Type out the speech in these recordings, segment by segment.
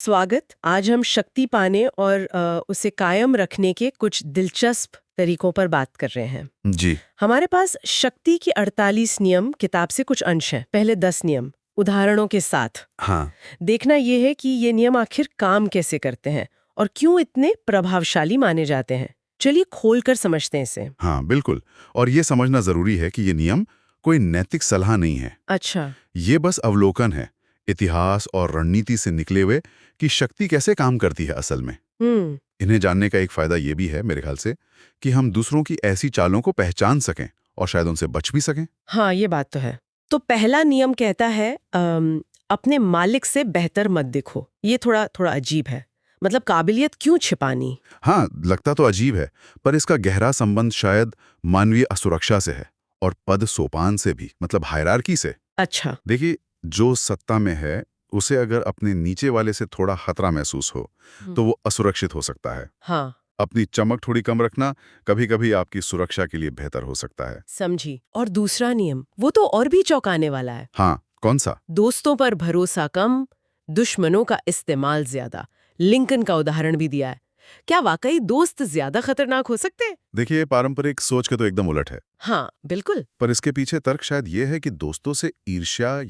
स्वागत। आज हम शक्ति पाने और उसे कायम रखने के कुछ दिलचस्प तरीकों पर बात कर रहे हैं। जी। हमारे पास शक्ति के 48 नियम किताब से कुछ अंश हैं। पहले 10 नियम उदाहरणों के साथ हाँ। देखना यह है कि ये नियम आखिर काम कैसे करते हैं और क्यों इतने प्रभावशाली माने जाते हैं। चलिए खोलकर समझते हैं इसे। हाँ, बिल्कुल। और ये समझना जरूरी है कि ये नियम कोई नैतिक सलाह नहीं है। अच्छा। ये बस अवलोकन है, इतिहास और रणनीति से निकले हुए कि शक्ति कैसे काम करती है असल में। इन्हें जानने का एक फायदा ये भी है मेरे ख्याल से कि हम दूसरों की ऐसी चालों को पहचान सकें और शायद उनसे बच भी सकें। हाँ, ये बात तो है। तो पहला नियम कहता है अपने मालिक से बेहतर मत दिखो। ये थोड़ा थोड़ा अजीब है। मतलब काबिलियत क्यों छिपानी? हाँ, लगता तो अजीब है, पर इसका गहरा संबंध शायद मानवीय असुरक्षा से है और पद सोपान से भी, मतलब हायरार्की से। अच्छा। देखिए, जो सत्ता में है उसे अगर अपने नीचे वाले से थोड़ा खतरा महसूस हो तो वो असुरक्षित हो सकता है। हाँ, अपनी चमक थोड़ी कम रखना कभी-कभी आपकी सुरक्षा के लिए बेहतर हो सकता है। समझी। और दूसरा नियम, वो तो और भी चौंकाने वाला है। हाँ, कौन सा? दोस्तों पर भरोसा कम, दुश्मनों का इस्तेमाल ज्यादा। लिंकन का उदाहरण भी दिया है। क्या वाकई दोस्त ज्यादा खतरनाक हो सकते हैं? देखिए, पारंपरिक सोच के तो एकदम उलट है। हाँ, बिल्कुल। पर इसके पीछे तर्क शायद ये है कि दोस्तों से ईर्ष्या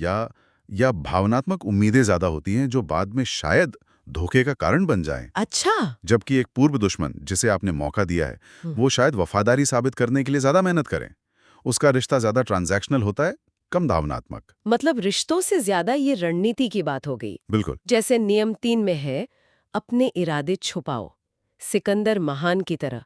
या भावनात्मक उम्मीदें ज्यादा होती हैं जो बाद में शायद धोखे का कारण बन जाएं। अच्छा। जबकि एक पूर्व दुश्मन जिसे आपने मौका दिया है वो शायद वफादारी साबित करने के लिए ज्यादा मेहनत करें। उसका रिश्ता ज्यादा ट्रांजैक्शनल होता है, कम भावनात्मक। मतलब रिश्तों से ज्यादा ये रणनीति की बात हो गई। बिल्कुल। जैसे नियम 3 में है, अपने इरादे छुपाओ। सिकंदर महान की तरह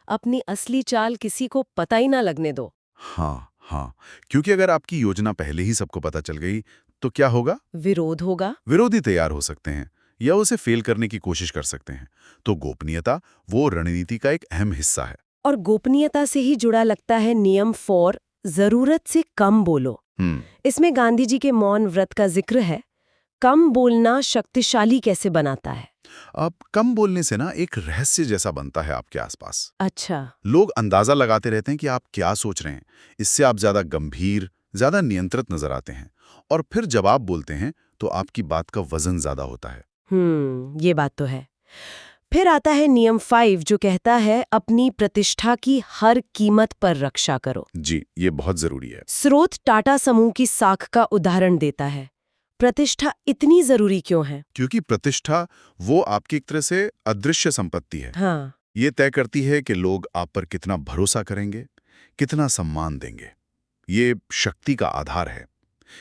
अपनी असली चाल किसी को पता ही ना लगने दो। हाँ हाँ, क्योंकि अगर आपकी योजना पहले ही सबको पता चल गई तो क्या होगा? विरोध होगा। विरोधी तैयार हो सकते हैं या उसे फेल करने की कोशिश कर सकते हैं। तो गोपनीयता वो रणनीति का एक अहम हिस्सा है। और गोपनीयता से ही जुड़ा लगता है नियम 4, जरूरत से कम बोलो। इसमें गांधी जी के मौन व्रत का जिक्र है। कम बोलना शक्तिशाली कैसे बनाता है? अब कम बोलने से ना एक रहस्य जैसा बनता है आपके आसपास। अच्छा। लोग अंदाजा लगाते रहते हैं कि आप क्या सोच रहे हैं। इससे आप ज्यादा गंभीर, ज्यादा नियंत्रित नजर आते हैं और फिर जब आप बोलते हैं तो आपकी बात का वजन ज्यादा होता है। ये बात तो है। फिर आता है नियम 5 जो कहता है अपनी प्रतिष्ठा की हर कीमत पर रक्षा करो। जी, ये बहुत जरूरी है। स्रोत टाटा समूह की साख का उदाहरण देता है। प्रतिष्ठा इतनी जरूरी क्यों है? क्योंकि प्रतिष्ठा वो आपकी एक तरह से अदृश्य संपत्ति है। हाँ। ये तय करती है कि लोग आप पर कितना भरोसा करेंगे, कितना सम्मान देंगे। ये शक्ति का आधार है।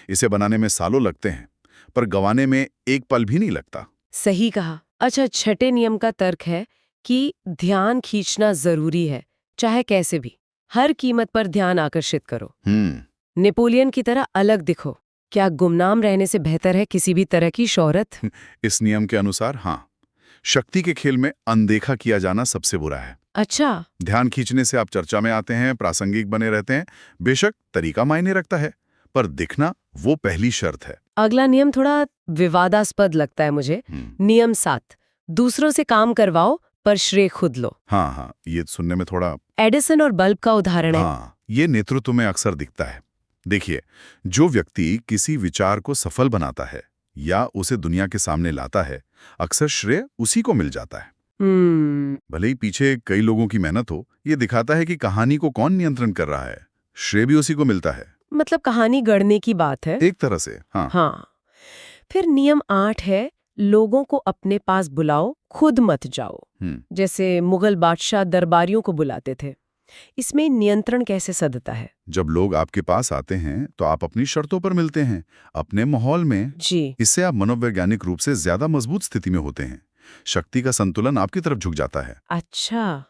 इसे बनाने में सालों लगते हैं, पर गंवाने में एक पल भी नहीं लगता। सही कहा। अच्छा, छठे नियम का तर्क है कि ध्यान खींचना जरूरी है, चाहे कैसे भी। हर कीमत पर ध्यान आकर्षित करो। नेपोलियन की तरह अलग दिखो। क्या गुमनाम रहने से बेहतर है किसी भी तरह की शोहरत? इस नियम के अनुसार हाँ, शक्ति के खेल में अनदेखा किया जाना सबसे बुरा है। अच्छा। ध्यान खींचने से आप चर्चा में आते हैं, प्रासंगिक बने रहते हैं। बेशक तरीका मायने रखता है, पर दिखना वो पहली शर्त है। अगला नियम थोड़ा विवादास्पद लगता है मुझे। नियम 7, दूसरों से काम करवाओ पर श्रेय खुद लो। हाँ हाँ, ये सुनने में थोड़ा एडिसन और बल्ब का उदाहरण है। हाँ, ये नेतृत्व में अक्सर दिखता है। देखिए, जो व्यक्ति किसी विचार को सफल बनाता है या उसे दुनिया के सामने लाता है, अक्सर श्रेय उसी को मिल जाता है। भले ही पीछे कई लोगों की मेहनत हो, ये दिखाता है कि कहानी को कौन नियंत्रण कर रहा है। श्रेय भी उसी को मिलता है। मतलब कहानी गढ़ने की बात है एक तरह से। हाँ हाँ। फिर नियम 8 है, लोगों को अपने पास बुलाओ, खुद मत जाओ। जैसे मुगल बादशाह दरबारियों को बुलाते थे। इसमें नियंत्रण कैसे सधता है? जब लोग आपके पास आते हैं तो आप अपनी शर्तों पर मिलते हैं, अपने माहौल में। जी। इससे आप मनोवैज्ञानिक रूप से ज्यादा मजबूत स्थिति में होते हैं। शक्ति का संतुलन आपकी तरफ झुक जाता है। अच्छा।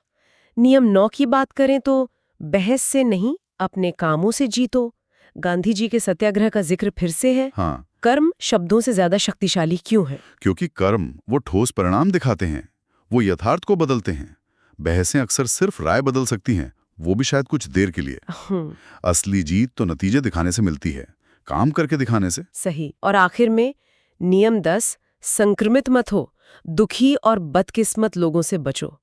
नियम 9 की बात करें तो बहस से नहीं, अपने कामों से जीतो। गांधी जी के सत्याग्रह का जिक्र फिर से है। हाँ, कर्म शब्दों से ज्यादा शक्तिशाली क्यों है? क्योंकि कर्म वो ठोस परिणाम दिखाते हैं, वो यथार्थ को बदलते हैं। बहसें अक्सर सिर्फ राय बदल सकती हैं, वो भी शायद कुछ देर के लिए। असली जीत तो नतीजे दिखाने से मिलती है, काम करके दिखाने से। सही। और आखिर में नियम 10, संक्रमित मत हो, दुखी और बदकिस्मत लोगों से बचो।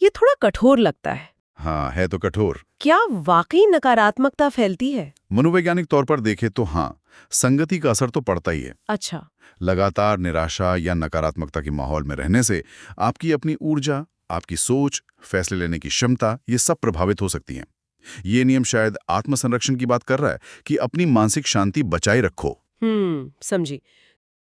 ये थोड़ा कठोर लगता है। हाँ, है तो कठोर। क्या वाकई नकारात्मकता फैलती है? मनोवैज्ञानिक तौर पर देखें तो हाँ, संगति का असर तो पड़ता ही है। अच्छा। लगातार निराशा या नकारात्मकता के माहौल में रहने से आपकी अपनी ऊर्जा, आपकी सोच, फैसले लेने की क्षमता, ये सब प्रभावित हो सकती हैं। ये नियम शायद आत्मसंरक्षण की बात कर रहा है कि अपनी मानसिक शांति बचाए रखो। समझी।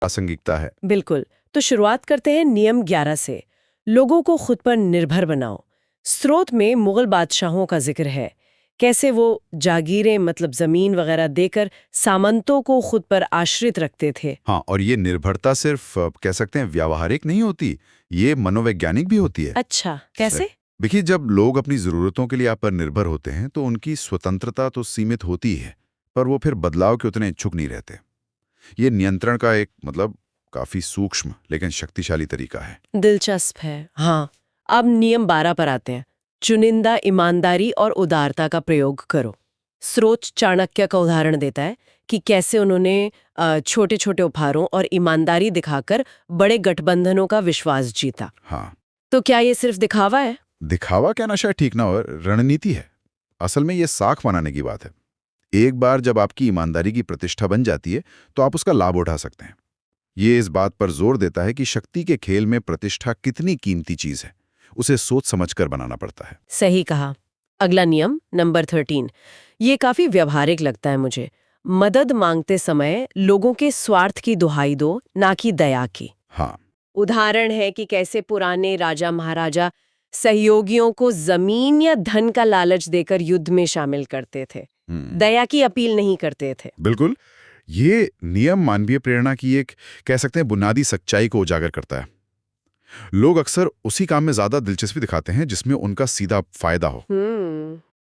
प्रासंगिकता है। बिल्कुल। तो शुरुआत करते हैं नियम 11 से। लोगों को खुद पर निर्भर बनाओ। स्रोत में मुगल बादशाहों का जिक्र है, कैसे वो जागीरें मतलब जमीन वगैरह देकर सामंतों को खुद पर आश्रित रखते थे। हाँ, और ये निर्भरता सिर्फ कह सकते हैं व्यावहारिक नहीं होती, ये मनोवैज्ञानिक भी होती है। अच्छा, कैसे? देखिए, जब लोग अपनी जरूरतों के लिए आप पर निर्भर होते हैं तो उनकी स्वतंत्रता तो सीमित होती है, पर वो फिर बदलाव के उतने इच्छुक नहीं रहते। ये नियंत्रण का एक काफी सूक्ष्म लेकिन शक्तिशाली तरीका है। दिलचस्प है। हाँ, अब नियम 12 पर आते हैं। चुनिंदा ईमानदारी और उदारता का प्रयोग करो। स्रोत चाणक्य का उदाहरण देता है कि कैसे उन्होंने छोटे छोटे उपहारों और ईमानदारी दिखाकर बड़े गठबंधनों का विश्वास जीता। हाँ, तो क्या ये सिर्फ दिखावा है? दिखावा कहना शायद ठीक ना हो, रणनीति है। असल में ये साख बनाने की बात है। एक बार जब आपकी ईमानदारी की प्रतिष्ठा बन जाती है तो आप उसका लाभ उठा सकते हैं। ये इस बात पर जोर देता है कि शक्ति के खेल में प्रतिष्ठा कितनी कीमती चीज है, उसे सोच समझकर बनाना पड़ता है। सही कहा। अगला नियम नंबर 13, ये काफी व्यवहारिक लगता है मुझे। मदद मांगते समय लोगों के स्वार्थ की दुहाई दो, ना कि दया की। हाँ, उदाहरण है कि कैसे पुराने राजा महाराजा सहयोगियों को जमीन या धन का लालच देकर युद्ध में शामिल करते थे, दया की अपील नहीं करते थे। बिल्कुल। ये नियम मानवीय प्रेरणा की एक कह सकते हैं बुनियादी सच्चाई को उजागर करता है। लोग अक्सर उसी काम में ज्यादा दिलचस्पी दिखाते हैं जिसमें उनका सीधा फायदा हो।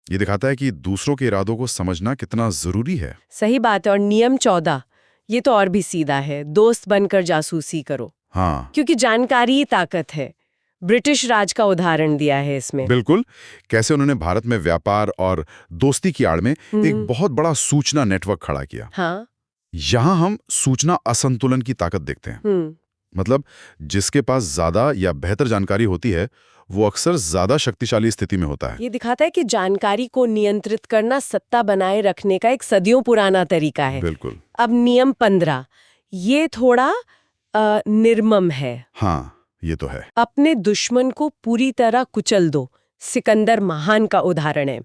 ये दिखाता है कि दूसरों के इरादों को समझना कितना जरूरी है। सही बात है। और नियम 14, ये तो और भी सीधा है। दोस्त बनकर जासूसी करो। हाँ, क्योंकि जानकारी ही ताकत है। ब्रिटिश राज का उदाहरण दिया है इसमें। बिल्कुल। कैसे उन्होंने भारत में व्यापार और दोस्ती की आड़ में एक बहुत बड़ा सूचना नेटवर्क खड़ा किया। हाँ। यहां हम सूचना असंतुलन की ताकत देखते हैं। मतलब जिसके पास ज्यादा या बेहतर जानकारी होती है वो अक्सर ज्यादा शक्तिशाली स्थिति में होता है। ये दिखाता है कि जानकारी को नियंत्रित करना सत्ता बनाए रखने का एक सदियों पुराना तरीका है। बिल्कुल। अब नियम 15, ये थोड़ा निर्मम है। हाँ, ये तो है। अपने दुश्मन को पूरी तरह कुचल दो। सिकंदर महान का उदाहरण है,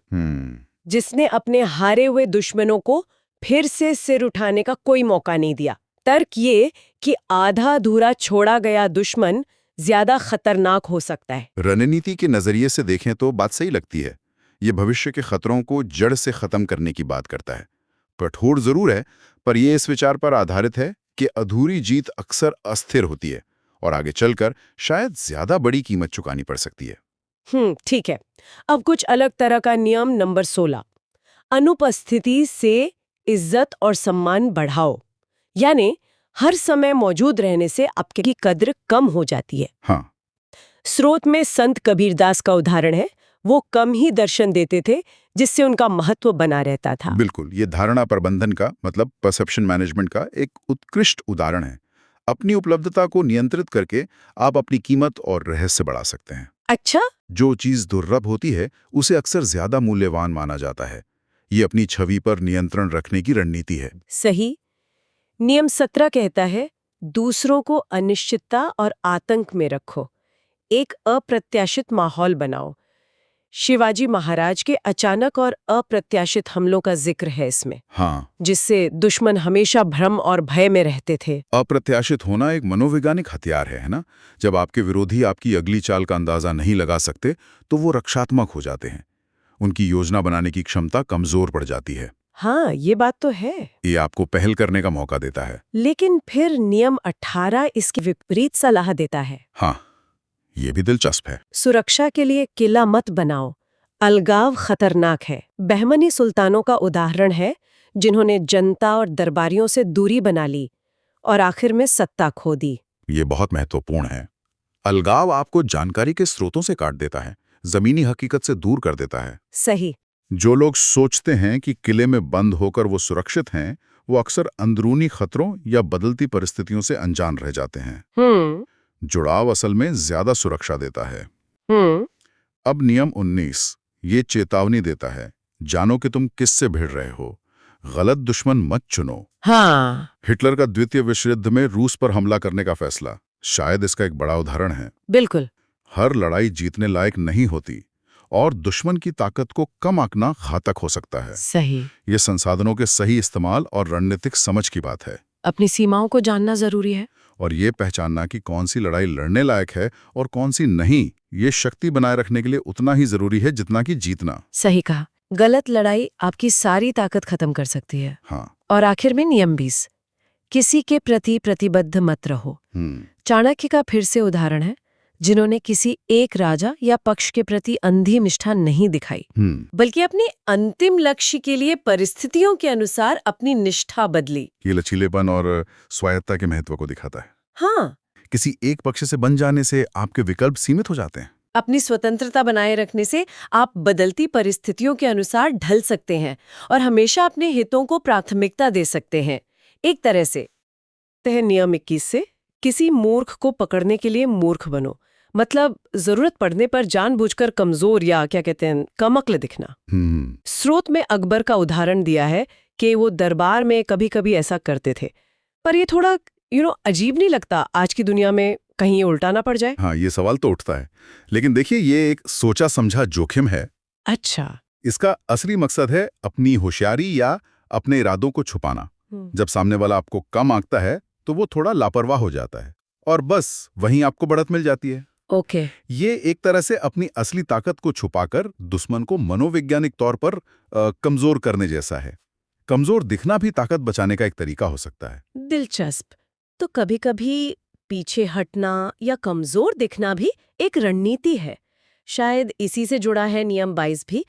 जिसने अपने हारे हुए दुश्मनों को फिर से सिर उठाने का कोई मौका नहीं दिया। तर्क ये कि आधा अधूरा छोड़ा गया दुश्मन ज्यादा खतरनाक हो सकता है। रणनीति के नजरिए से देखें तो बात सही लगती है। ये भविष्य के खतरों को जड़ से खत्म करने की बात करता है। कठोर जरूर है, पर यह इस विचार पर आधारित है कि अधूरी जीत अक्सर अस्थिर होती है और आगे चलकर शायद ज्यादा बड़ी कीमत चुकानी पड़ सकती है। ठीक है। अब कुछ अलग तरह का नियम नंबर 16, अनुपस्थिति से इज्जत और सम्मान बढ़ाओ। यानी हर समय मौजूद रहने से आपकी कद्र कम हो जाती है। हाँ, स्रोत में संत कबीरदास का उदाहरण है। वो कम ही दर्शन देते थे, जिससे उनका महत्व बना रहता था। बिल्कुल। ये धारणा प्रबंधन का मतलब परसेप्शन मैनेजमेंट का एक उत्कृष्ट उदाहरण है। अपनी उपलब्धता को नियंत्रित करके आप अपनी कीमत और रहस्य बढ़ा सकते हैं। अच्छा। जो चीज दुर्लभ होती है उसे अक्सर ज्यादा मूल्यवान माना जाता है। ये अपनी छवि पर नियंत्रण रखने की रणनीति है। सही। नियम 17 कहता है, दूसरों को अनिश्चितता और आतंक में रखो, एक अप्रत्याशित माहौल बनाओ। शिवाजी महाराज के अचानक और अप्रत्याशित हमलों का जिक्र है इसमें। हाँ, जिससे दुश्मन हमेशा भ्रम और भय में रहते थे। अप्रत्याशित होना एक मनोवैज्ञानिक हथियार है ना? जब आपके विरोधी आपकी अगली चाल का अंदाजा नहीं लगा सकते तो वो रक्षात्मक हो जाते हैं। उनकी योजना बनाने की क्षमता कमजोर पड़ जाती है। हाँ, ये बात तो है। ये आपको पहल करने का मौका देता है। लेकिन फिर नियम 18 इसकी विपरीत सलाह देता है। हाँ, ये भी दिलचस्प है। सुरक्षा के लिए किला मत बनाओ, अलगाव खतरनाक है। बहमनी सुल्तानों का उदाहरण है, जिन्होंने जनता और दरबारियों से दूरी बना ली और आखिर में सत्ता खो दी। ये बहुत महत्वपूर्ण है। अलगाव आपको जानकारी के स्रोतों से काट देता है, जमीनी हकीकत से दूर कर देता है। सही। जो लोग सोचते हैं कि किले में बंद होकर वो सुरक्षित हैं, वो अक्सर अंदरूनी खतरों या बदलती परिस्थितियों से अनजान रह जाते हैं। जुड़ाव असल में ज्यादा सुरक्षा देता है। अब नियम 19 ये चेतावनी देता है, जानो कि तुम किससे भिड़ रहे हो। गलत दुश्मन मत चुनो। हाँ, हिटलर का द्वितीय विश्व युद्ध में रूस पर हमला करने का फैसला शायद इसका एक बड़ा उदाहरण है। बिल्कुल। हर लड़ाई जीतने लायक नहीं होती और दुश्मन की ताकत को कम आंकना घातक हो सकता है। सही। ये संसाधनों के सही इस्तेमाल और रणनीतिक समझ की बात है। अपनी सीमाओं को जानना जरूरी है। और ये पहचानना कि कौन सी लड़ाई लड़ने लायक है और कौन सी नहीं, ये शक्ति बनाए रखने के लिए उतना ही जरूरी है जितना कि जीतना। सही कहा। गलत लड़ाई आपकी सारी ताकत खत्म कर सकती है। हाँ। और आखिर में नियम 20, किसी के प्रति प्रतिबद्ध मत रहो। चाणक्य का फिर से उदाहरण है, जिन्होंने किसी एक राजा या पक्ष के प्रति अंधी निष्ठा नहीं दिखाई, बल्कि अपने अंतिम लक्ष्य के लिए परिस्थितियों के अनुसार अपनी निष्ठा बदली। ये लचीलेपन और स्वायत्ता के महत्व को दिखाता है। हाँ, किसी एक पक्ष से बन जाने से आपके विकल्प सीमित हो जाते हैं। अपनी स्वतंत्रता बनाए रखने से आप बदलती परिस्थितियों के अनुसार ढल सकते हैं और हमेशा अपने हितों को प्राथमिकता दे सकते हैं। एक तरह से नियम 21 से किसी मूर्ख को पकड़ने के लिए मूर्ख बनो, मतलब जरूरत पड़ने पर जानबूझकर कमजोर या क्या कहते हैं कमक्ल दिखना। स्रोत में अकबर का उदाहरण दिया है कि वो दरबार में कभी कभी ऐसा करते थे, पर ये थोड़ा अजीब नहीं लगता आज की दुनिया में कहीं ये उल्टा ना पड़ जाए? हाँ, ये सवाल तो उठता है, लेकिन देखिए ये एक सोचा समझा जोखिम है। अच्छा। इसका असली मकसद है अपनी होशियारी या अपने इरादों को छुपाना। जब सामने वाला आपको कम आंकता है तो वो थोड़ा लापरवाह हो जाता है और बस वहीं आपको बढ़त मिल जाती है। ओके। ये एक तरह से अपनी असली ताकत को छुपाकर दुश्मन को मनोवैज्ञानिक तौर पर कमजोर करने जैसा है। कमजोर दिखना भी ताकत बचाने का एक तरीका हो सकता है। दिलचस्प। तो कभी-कभी पीछे हटना या कमजोर दिखना भी एक रणनीति है। शायद इसी से जुड़ा है नियम 22 भी।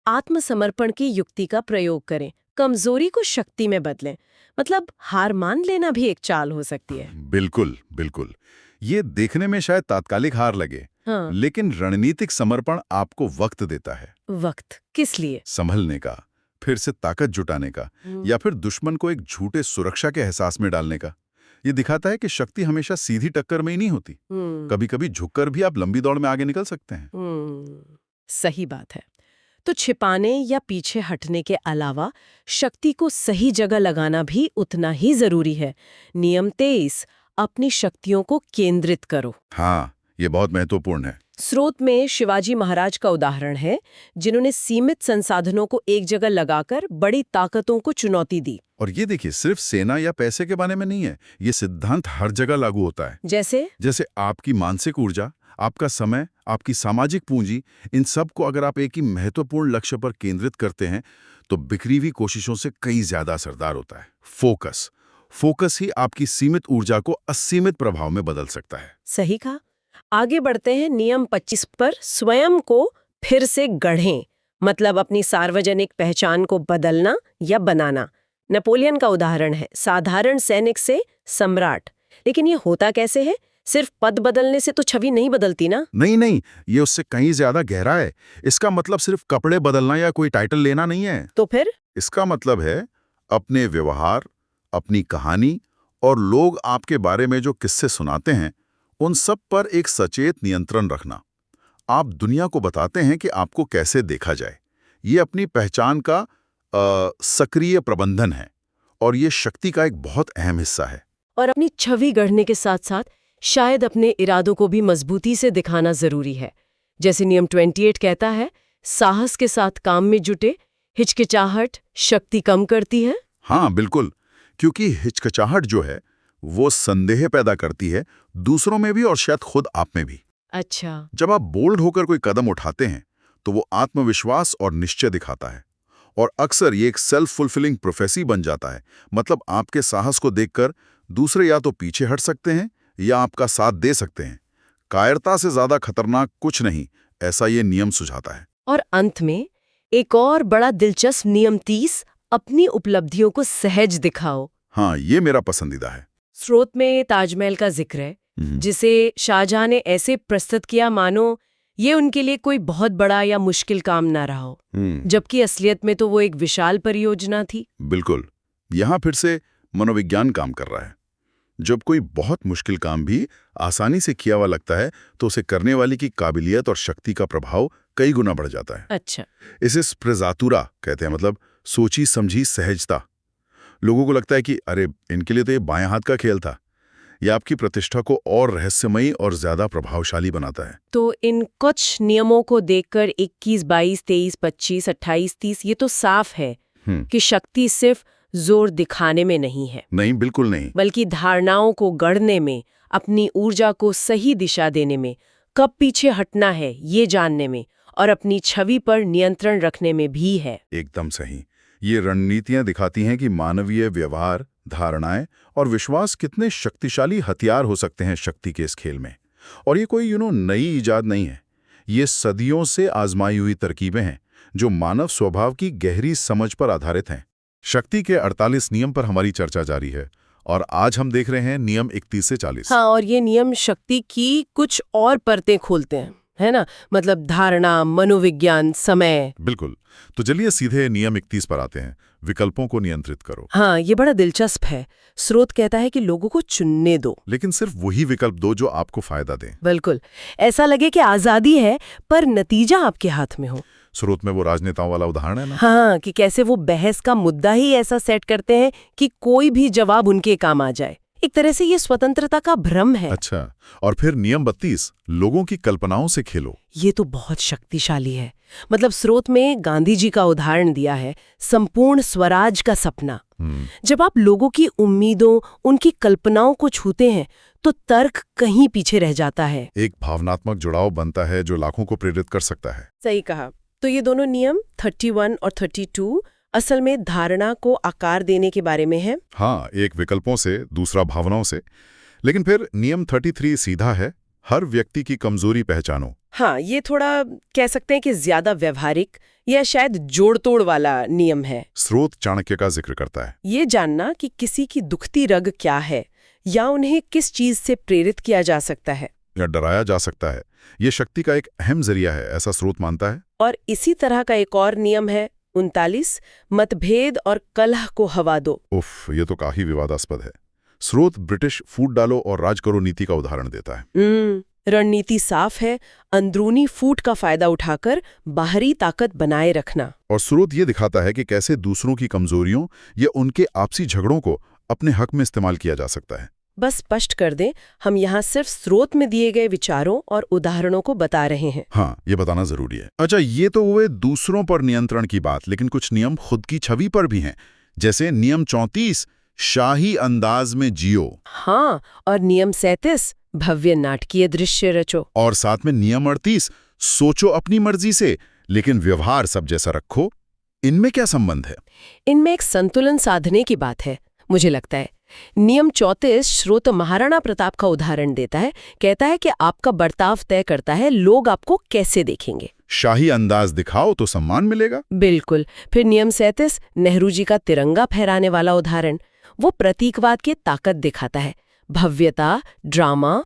आत्मसमर्पण की युक्ति का प्रयोग करें, कमजोरी को शक्ति में बदलें। मतलब हार मान लेना भी एक चाल हो सकती है। बिल्कुल बिल्कुल। ये देखने में शायद तात्कालिक हार लगे, हाँ। लेकिन रणनीतिक समर्पण आपको वक्त देता है। वक्त किस लिए? संभलने का, फिर से ताकत जुटाने का, या फिर दुश्मन को एक झूठे सुरक्षा के एहसास में डालने का। ये दिखाता है कि शक्ति हमेशा सीधी टक्कर में ही नहीं होती। कभी कभी झुककर भी आप लंबी दौड़ में आगे निकल सकते हैं। सही बात है। तो छिपाने या पीछे हटने के अलावा शक्ति को सही जगह लगाना भी उतना ही जरूरी है। नियम 23, अपनी शक्तियों को केंद्रित करो। हाँ, ये बहुत महत्वपूर्ण है। स्रोत में शिवाजी महाराज का उदाहरण है, जिन्होंने सीमित संसाधनों को एक जगह लगाकर बड़ी ताकतों को चुनौती दी। और ये देखिए, सिर्फ सेना या पैसे के बारे में नहीं है, ये सिद्धांत हर जगह लागू होता है। जैसे आपकी मानसिक ऊर्जा, आपका समय, आपकी सामाजिक पूंजी, इन सब को अगर आप एक ही महत्वपूर्ण लक्ष्य पर केंद्रित करते हैं तो बिखरी हुई कोशिशों से कई ज्यादा असरदार होता है। फोकस ही आपकी सीमित ऊर्जा को असीमित प्रभाव में बदल सकता है। सही कहा। आगे बढ़ते हैं नियम 25 पर। स्वयं को फिर से गढ़ें, मतलब अपनी सार्वजनिक पहचान को बदलना या बनाना। नेपोलियन का उदाहरण है, साधारण सैनिक से सम्राट। लेकिन ये होता कैसे है? सिर्फ पद बदलने से तो छवि नहीं बदलती ना? नहीं, ये उससे कहीं ज्यादा गहरा है। इसका मतलब सिर्फ कपड़े बदलना या कोई टाइटल लेना नहीं है। तो फिर? इसका मतलब है अपने व्यवहार, अपनी कहानी और लोग आपके बारे में जो किस्से सुनाते हैं, उन सब पर एक सचेत नियंत्रण रखना। आप दुनिया को बताते हैं कि आपको कैसे देखा जाए। ये अपनी पहचान का सक्रिय प्रबंधन है और ये शक्ति का एक बहुत अहम हिस्सा है। और अपनी छवि गढ़ने के साथ साथ शायद अपने इरादों को भी मजबूती से दिखाना जरूरी है। जैसे नियम 28 कहता है, साहस के साथ काम में जुटे, हिचकिचाहट शक्ति कम करती है। हाँ बिल्कुल, क्योंकि हिचकिचाहट जो है वो संदेह पैदा करती है, दूसरों में भी और शायद खुद आप में भी। अच्छा। जब आप बोल्ड होकर कोई कदम उठाते हैं तो वो आत्मविश्वास और निश्चय दिखाता है और अक्सर ये एक सेल्फ फुलफिलिंग प्रोफेसी बन जाता है। मतलब आपके साहस को देखकर दूसरे या तो पीछे हट सकते हैं या आपका साथ दे सकते हैं। कायरता से ज्यादा खतरनाक कुछ नहीं, ऐसा ये नियम सुझाता है। और अंत में एक और बड़ा दिलचस्प नियम 30, अपनी उपलब्धियों को सहज दिखाओ। हाँ, ये मेरा पसंदीदा है। स्रोत में ताजमहल का जिक्र है, जिसे शाहजहां ने ऐसे प्रस्तुत किया मानो ये उनके लिए कोई बहुत बड़ा या मुश्किल काम ना रहा हो, जबकि असलियत में तो वो एक विशाल परियोजना थी। बिल्कुल, यहाँ फिर से मनोविज्ञान काम कर रहा है। जब कोई बहुत मुश्किल काम भी आसानी से किया हुआ लगता है तो उसे करने वाले की काबिलियत और शक्ति का प्रभाव कई गुना बढ़ जाता है। अच्छा। इसे स्प्रेज़ातुरा कहते हैं, मतलब सोची समझी सहजता। लोगों को लगता है कि अरे इनके लिए तो ये बाएं हाथ का खेल था। ये आपकी प्रतिष्ठा को और रहस्यमयी और ज्यादा प्रभावशाली बनाता है। तो इन कुछ नियमों को देखकर 21, 22, 23, 25, 28, 30 ये तो साफ है कि शक्ति सिर्फ जोर दिखाने में नहीं है। नहीं, बिल्कुल नहीं। बल्कि धारणाओं को गढ़ने में, अपनी ऊर्जा को सही दिशा देने में, कब पीछे हटना है ये जानने में और अपनी छवि पर नियंत्रण रखने में भी है। एकदम सही। ये रणनीतियां दिखाती हैं कि मानवीय व्यवहार, धारणाएं और विश्वास कितने शक्तिशाली हथियार हो सकते हैं शक्ति के इस खेल में। और ये कोई नई इजाद नहीं है। ये सदियों से आजमाई हुई तरकीबें हैं जो मानव स्वभाव की गहरी समझ पर आधारित हैं। शक्ति के 48 नियम पर हमारी चर्चा जारी है और आज हम देख रहे हैं नियम 31 से 40। हाँ, और ये नियम शक्ति की कुछ और परतें खोलते हैं, है ना? मतलब धारणा, मनोविज्ञान, समय। बिल्कुल। तो चलिए सीधे नियम 31 पर आते हैं, विकल्पों को नियंत्रित करो। हाँ, ये बड़ा दिलचस्प है। स्रोत कहता है कि लोगों को चुनने दो, लेकिन सिर्फ वही विकल्प दो जो आपको फायदा दें। बिल्कुल ऐसा लगे कि आजादी है पर नतीजा आपके हाथ में हो। स्रोत में वो राजनेताओं वाला उदाहरण है ना। हाँ, कि कैसे वो बहस का मुद्दा ही ऐसा सेट करते हैं कि कोई भी जवाब उनके काम आ जाए। एक तरह से ये स्वतंत्रता का भ्रम है। अच्छा, और फिर नियम 32, लोगों की कल्पनाओं से खेलो। ये तो बहुत शक्तिशाली है। मतलब स्रोत में गांधी जी का उदाहरण दिया है, संपूर्ण स्वराज का सपना। जब आप लोगों की उम्मीदों, उनकी कल्पनाओं को छूते हैं तो तर्क कहीं पीछे रह जाता है। एक भावनात्मक जुड़ाव बनता है जो लाखों को प्रेरित कर सकता है। सही कहा। तो ये दोनों नियम 31 और 32 असल में धारणा को आकार देने के बारे में है। हाँ, एक विकल्पों से, दूसरा भावनाओं से। लेकिन फिर नियम 33 सीधा है, हर व्यक्ति की कमजोरी पहचानो। हाँ, ये थोड़ा कह सकते हैं कि ज्यादा व्यवहारिक या शायद जोड़ तोड़ वाला नियम है। स्रोत चाणक्य का जिक्र करता है। ये जानना कि किसी की दुखती रग क्या है या उन्हें किस चीज से प्रेरित किया जा सकता है या डराया जा सकता है, ये शक्ति का एक अहम जरिया है, ऐसा स्रोत मानता है। और इसी तरह का एक और नियम है 39, मतभेद और कलह को हवा दो। उफ, ये तो काफी विवादास्पद है। स्रोत ब्रिटिश फूट डालो और राज करो नीति का उदाहरण देता है। रणनीति साफ है, अंदरूनी फूट का फायदा उठाकर बाहरी ताकत बनाए रखना। और स्रोत ये दिखाता है कि कैसे दूसरों की कमजोरियों या उनके आपसी झगड़ों को अपने हक में इस्तेमाल किया जा सकता है। बस स्पष्ट कर दें, हम यहाँ सिर्फ स्रोत में दिए गए विचारों और उदाहरणों को बता रहे हैं। हाँ, ये बताना जरूरी है। अच्छा, ये तो हुए दूसरों पर नियंत्रण की बात, लेकिन कुछ नियम खुद की छवि पर भी हैं। जैसे नियम 34, शाही अंदाज में जियो। हाँ, और नियम 37, भव्य नाटकीय दृश्य रचो। और साथ में नियम 38, सोचो अपनी मर्जी से लेकिन व्यवहार सब जैसा रखो। इनमें क्या संबंध है? इनमें एक संतुलन साधने की बात है, मुझे लगता है। नियम 34 श्रोत महाराणा प्रताप का उदाहरण देता है। कहता है कि आपका बर्ताव तय करता है लोग आपको कैसे देखेंगे। शाही अंदाज दिखाओ तो सम्मान मिलेगा। बिल्कुल। फिर नियम 37 नेहरू जी का तिरंगा फहराने वाला उदाहरण, वो प्रतीकवाद की ताकत दिखाता है, भव्यता, ड्रामा।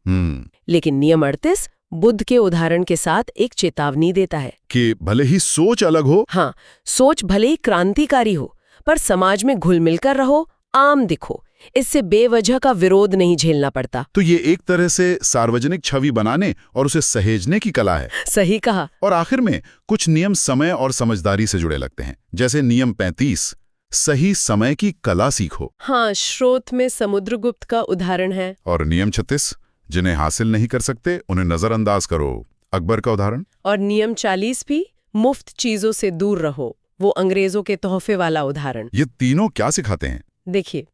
लेकिन नियम 38 बुद्ध के उदाहरण के साथ एक चेतावनी देता है कि भले ही सोच अलग हो, हाँ, सोच भले ही क्रांतिकारी हो, पर समाज में घुल मिलकर रहो, आम दिखो। इससे बेवजह का विरोध नहीं झेलना पड़ता। तो ये एक तरह से सार्वजनिक छवि बनाने और उसे सहेजने की कला है। सही कहा। और आखिर में कुछ नियम समय और समझदारी से जुड़े लगते हैं। जैसे नियम 35, सही समय की कला सीखो। हाँ, स्रोत में समुद्रगुप्त का उदाहरण है। और नियम 36, जिन्हें हासिल नहीं कर सकते उन्हें नजरअंदाज करो, अकबर का उदाहरण। और नियम 40 भी, मुफ्त चीजों से दूर रहो, वो अंग्रेजों के तोहफे वाला उदाहरण। ये तीनों क्या सिखाते हैं? देखिए,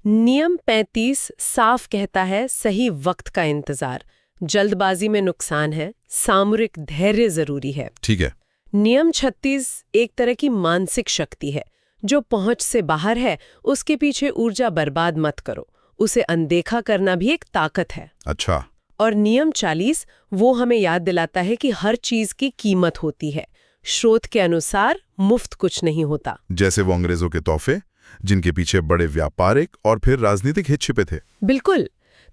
नियम 35 साफ कहता है सही वक्त का इंतजार, जल्दबाजी में नुकसान है, सामरिक धैर्य जरूरी है। ठीक है। नियम 36 एक तरह की मानसिक शक्ति है, जो पहुंच से बाहर है, उसके पीछे ऊर्जा बर्बाद मत करो, उसे अनदेखा करना भी एक ताकत है। अच्छा। और नियम 40 वो हमें याद दिलाता है कि हर चीज की कीमत होती है, स्रोत के अनुसार मुफ्त कुछ नहीं होता। जैसे वो अंग्रेजों के तोहफे, जिनके पीछे बड़े व्यापारिक और फिर राजनीतिक हित छिपे थे। बिल्कुल।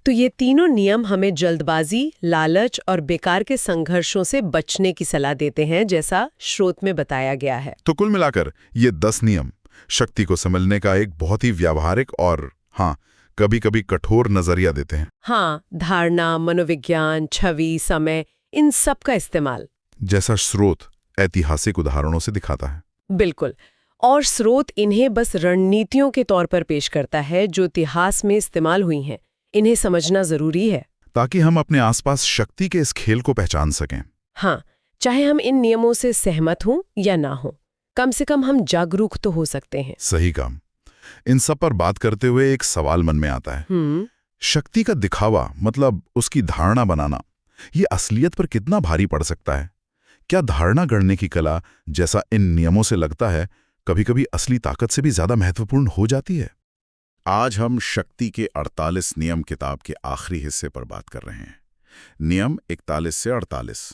तो ये तीनों नियम हमें जल्दबाजी, लालच और बेकार के संघर्षों से बचने की सलाह देते हैं, जैसा स्रोत में बताया गया है। तो कुल मिलाकर ये 10 नियम शक्ति को समझने का एक बहुत ही व्यावहारिक और हाँ, कभी-कभी कठोर नजरिया देते हैं। हाँ, धारणा, मनोविज्ञान, छवि, समय, इन सब का इस्तेमाल, जैसा स्रोत ऐतिहासिक उदाहरणों से दिखाता है। बिल्कुल। और स्रोत इन्हें बस रणनीतियों के तौर पर पेश करता है जो इतिहास में इस्तेमाल हुई हैं। इन्हें समझना जरूरी है ताकि हम अपने आसपास शक्ति के इस खेल को पहचान सकें। हाँ, चाहे हम इन नियमों से सहमत हों या ना हों, कम से कम हम जागरूक तो हो सकते हैं। सही काम। इन सब पर बात करते हुए एक सवाल मन में आता है। शक्ति का दिखावा, मतलब उसकी धारणा बनाना, ये असलियत पर कितना भारी पड़ सकता है? क्या धारणा गढ़ने की कला, जैसा इन नियमों से लगता है, कभी-कभी असली ताकत से भी ज्यादा महत्वपूर्ण हो जाती है? आज हम शक्ति के 48 नियम किताब के आखिरी हिस्से पर बात कर रहे हैं। नियम 41 से 48।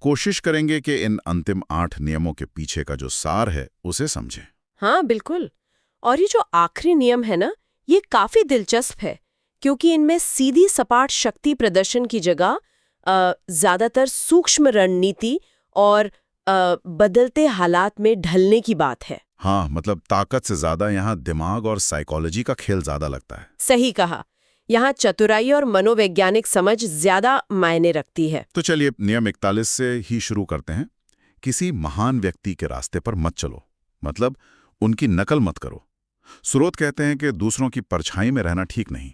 कोशिश करेंगे कि इन अंतिम 8 नियमों के पीछे का जो सार है उसे समझें। हाँ, बिल्कुल। और ये जो आखिरी नियम है ना, ये काफी दिलचस्प है, क्योंकि इनमें सीधी सपाट शक्ति प्रदर्शन की जगह ज्यादातर सूक्ष्म रणनीति और बदलते हालात में ढलने की बात है। हाँ, मतलब ताकत से ज्यादा यहाँ दिमाग और साइकोलॉजी का खेल ज्यादा लगता है। सही कहा। यहाँ चतुराई और मनोवैज्ञानिक समझ ज्यादा मायने रखती है। तो चलिए नियम 41 से ही शुरू करते हैं। किसी महान व्यक्ति के रास्ते पर मत चलो, मतलब उनकी नकल मत करो। स्रोत कहते हैं कि दूसरों की परछाई में रहना ठीक नहीं।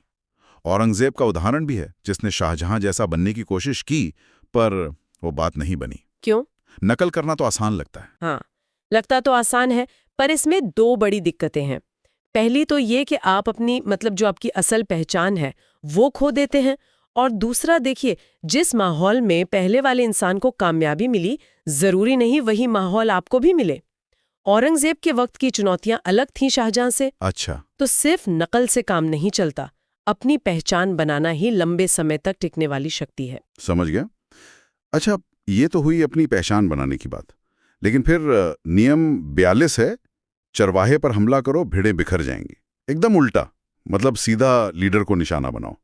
औरंगजेब का उदाहरण भी है, जिसने शाहजहां जैसा बनने की कोशिश की, पर वो बात नहीं बनी। क्यों? नकल करना तो आसान लगता है। हाँ, लगता तो आसान है, पर इसमें 2 बड़ी दिक्कतें हैं। पहली तो ये कि आप अपनी, मतलब जो आपकी असल पहचान है, वो खो देते हैं। और दूसरा, देखिए, जिस माहौल में पहले वाले इंसान को कामयाबी मिली, जरूरी नहीं वही माहौल आपको भी मिले। औरंगजेब के वक्त की चुनौतियां अलग थीं शाहजहां से। अच्छा। तो सिर्फ नकल से काम नहीं चलता, अपनी पहचान बनाना ही लंबे समय तक टिकने वाली शक्ति है। समझ गया। अच्छा, ये तो हुई अपनी पहचान बनाने की बात, लेकिन फिर नियम 42 है, चरवाहे पर हमला करो, भेड़ें बिखर जाएंगी। एकदम उल्टा, मतलब सीधा लीडर को निशाना बनाओ।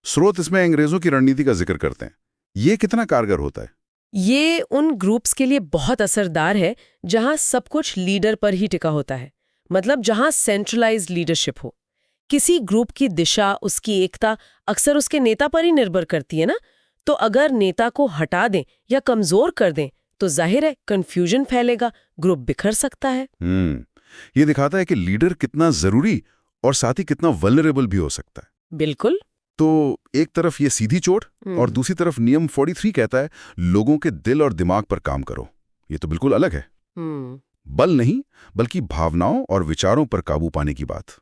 स्रोत इसमें अंग्रेजों की रणनीति का जिक्र करते हैं। ये कितना कारगर होता है? ये उन ग्रुप्स के लिए बहुत असरदार है जहां सब कुछ लीडर पर ही टिका होता है, मतलब जहां सेंट्रलाइज्ड लीडरशिप हो। किसी ग्रुप की दिशा, उसकी एकता अक्सर उसके नेता पर ही निर्भर करती है ना। तो अगर नेता को हटा दें या कमजोर कर दें तो जाहिर है कंफ्यूजन फैलेगा, ग्रुप बिखर सकता है। ये दिखाता है कि लीडर कितना जरूरी और साथ ही कितना वल्नरेबल भी हो सकता है। बिल्कुल। तो एक तरफ ये सीधी चोट और दूसरी तरफ नियम 43 कहता है लोगों के दिल और दिमाग पर काम करो। ये तो बिल्कुल अलग है। बल नहीं, बल्कि भावनाओं और विचारों पर काबू पाने की बात।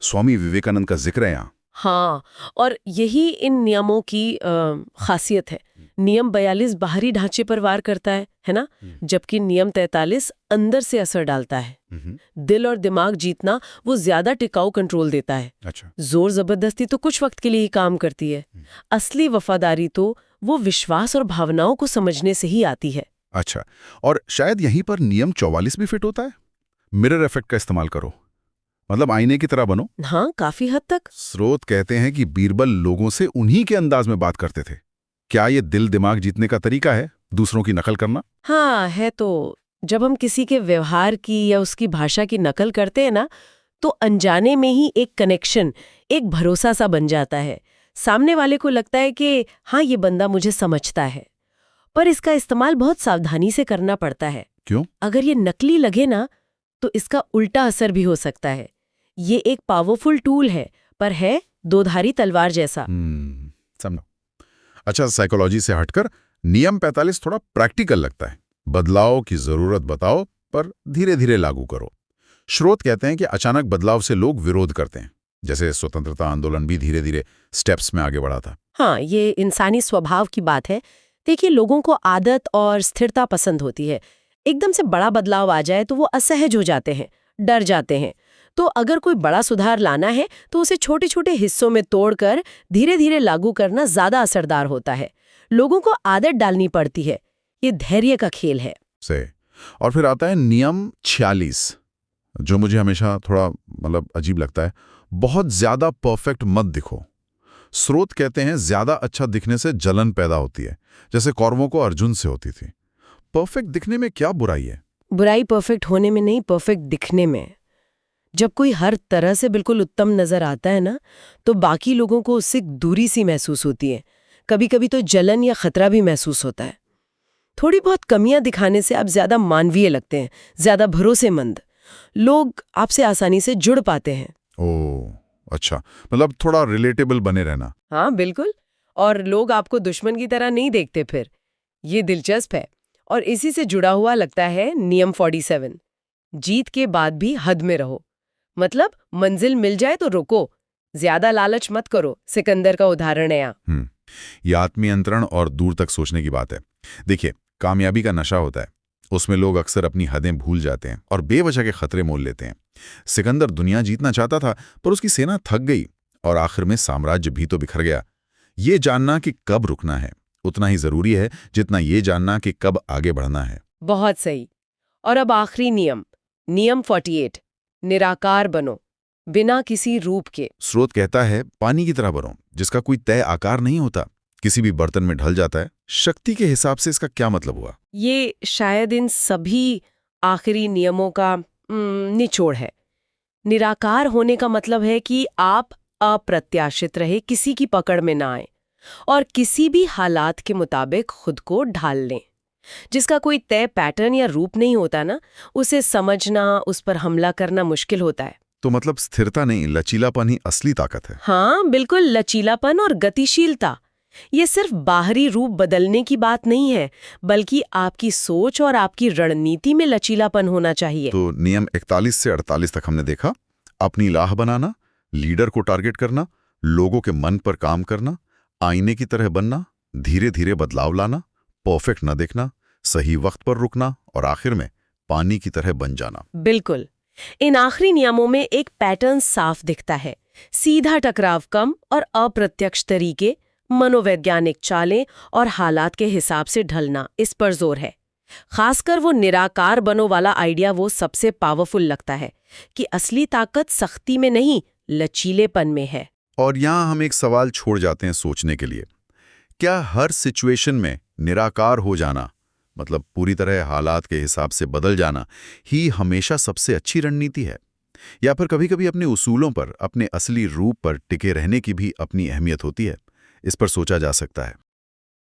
स्वामी विवेकानंद का जिक्र है यहाँ। हाँ, और यही इन नियमों की खासियत है। नियम 42 बाहरी ढांचे पर वार करता है ना, जबकि नियम 43 अंदर से असर डालता है। दिल और दिमाग जीतना वो ज्यादा टिकाऊ कंट्रोल देता है। अच्छा। जोर जबरदस्ती तो कुछ वक्त के लिए ही काम करती है। असली वफादारी तो वो विश्वास और भावनाओं को समझने से ही आती है। अच्छा, और शायद यहीं पर नियम 44 भी फिट होता है। मिरर इफेक्ट का इस्तेमाल करो, मतलब आईने की तरह बनो। हाँ, काफी हद तक। स्रोत कहते हैं कि बीरबल लोगों से उन्हीं के अंदाज में बात करते थे। क्या ये दिल दिमाग जीतने का तरीका है, दूसरों की नकल करना? हाँ, है। तो जब हम किसी के व्यवहार की या उसकी भाषा की नकल करते हैं ना, तो अनजाने में ही एक कनेक्शन, एक भरोसा सा बन जाता है। सामने वाले को लगता है कि हाँ, ये बंदा मुझे समझता है। पर इसका इस्तेमाल बहुत सावधानी से करना पड़ता है। क्यों? अगर ये नकली लगे ना, तो इसका उल्टा असर भी हो सकता है। ये एक पावरफुल टूल है, पर है दोधारी तलवार जैसा। समझो। अच्छा, साइकोलॉजी से हटकर नियम 45 थोड़ा प्रैक्टिकल लगता है। बदलाव की जरूरत बताओ, पर धीरे धीरे लागू करो। स्रोत कहते हैं कि अचानक बदलाव से लोग विरोध करते हैं, जैसे स्वतंत्रता आंदोलन भी धीरे धीरे स्टेप्स में आगे बढ़ा था। हाँ, ये इंसानी स्वभाव की बात है। देखिए, लोगों को आदत और स्थिरता पसंद होती है। एकदम से बड़ा बदलाव आ जाए तो वो असहज हो जाते हैं, डर जाते हैं। तो अगर कोई बड़ा सुधार लाना है तो उसे छोटे छोटे हिस्सों में तोड़कर धीरे धीरे लागू करना ज्यादा असरदार होता है। लोगों को आदत डालनी पड़ती है। ये धैर्य का खेल है। से और फिर आता है नियम 46, जो मुझे हमेशा थोड़ा मतलब अजीब लगता है। बहुत ज्यादा परफेक्ट मत दिखो। स्रोत कहते हैं ज्यादा अच्छा दिखने से जलन पैदा होती है, जैसे कौरवों को अर्जुन से होती थी। परफेक्ट दिखने में क्या बुराई है? बुराई परफेक्ट होने में नहीं, परफेक्ट दिखने में। जब कोई हर तरह से बिल्कुल उत्तम नजर आता है ना, तो बाकी लोगों को उससे दूरी सी महसूस होती है। कभी कभी तो जलन या खतरा भी महसूस होता है। थोड़ी बहुत कमियां दिखाने से आप ज्यादा मानवीय लगते हैं, ज्यादा भरोसेमंद। लोग आपसे आसानी से जुड़ पाते हैं। ओह, अच्छा, मतलब थोड़ा रिलेटेबल बने रहना। हाँ बिल्कुल। और लोग आपको दुश्मन की तरह नहीं देखते फिर। ये दिलचस्प है। और इसी से जुड़ा हुआ लगता है नियम 47, जीत के बाद भी हद में रहो। मतलब मंजिल मिल जाए तो रुको, ज्यादा लालच मत करो। सिकंदर का उदाहरण है यहाँ। ये आत्मनियंत्रण और दूर तक सोचने की बात है। देखिए, कामयाबी का नशा होता है, उसमें लोग अक्सर अपनी हदें भूल जाते हैं और बेवजह के खतरे मोल लेते हैं। सिकंदर दुनिया जीतना चाहता था, पर उसकी सेना थक गई और आखिर में साम्राज्य भी तो बिखर गया। ये जानना कि कब रुकना है उतना ही जरूरी है जितना ये जानना कि कब आगे बढ़ना है। बहुत सही। और अब आखिरी नियम, नियम 48, निराकार बनो, बिना किसी रूप के। स्रोत कहता है पानी की तरह बनो, जिसका कोई तय आकार नहीं होता, किसी भी बर्तन में ढल जाता है। शक्ति के हिसाब से इसका क्या मतलब हुआ? ये शायद इन सभी आखिरी नियमों का निचोड़ है। निराकार होने का मतलब है कि आप अप्रत्याशित रहे, किसी की पकड़ में ना आए और किसी भी हालात के मुताबिक खुद को ढाल लें। जिसका कोई तय पैटर्न या रूप नहीं होता ना, उसे समझना, उस पर हमला करना मुश्किल होता है। तो मतलब स्थिरता नहीं, लचीलापन ही असली ताकत है। हाँ बिल्कुल, लचीलापन और गतिशीलता। ये सिर्फ बाहरी रूप बदलने की बात नहीं है, बल्कि आपकी सोच और आपकी रणनीति में लचीलापन होना चाहिए। तो नियम 41 से 48 तक हमने देखा, अपनी राह बनाना, लीडर को टारगेट करना, लोगों के मन पर काम करना, आईने की तरह बनना, धीरे धीरे बदलाव लाना, परफेक्ट न देखना, सही वक्त पर रुकना और आखिर में पानी की तरह बन जाना। बिल्कुल। इन आखिरी नियमों में एक पैटर्न साफ दिखता है। सीधा टकराव कम और अप्रत्यक्ष तरीके, मनोवैज्ञानिक चालें और हालात के हिसाब से ढलना, इस पर जोर है। खासकर वो निराकार बनो वाला आइडिया वो सबसे पावरफुल लगता है कि असली ताकत सख्ती में नहीं, लचीलेपन में है। और यहाँ हम एक सवाल छोड़ जाते हैं सोचने के लिए, क्या हर सिचुएशन में निराकार हो जाना, मतलब पूरी तरह हालात के हिसाब से बदल जाना ही हमेशा सबसे अच्छी रणनीति है? या फिर कभी-कभी अपने उसूलों पर, अपने असली रूप पर टिके रहने की भी अपनी अहमियत होती है? इस पर सोचा जा सकता है।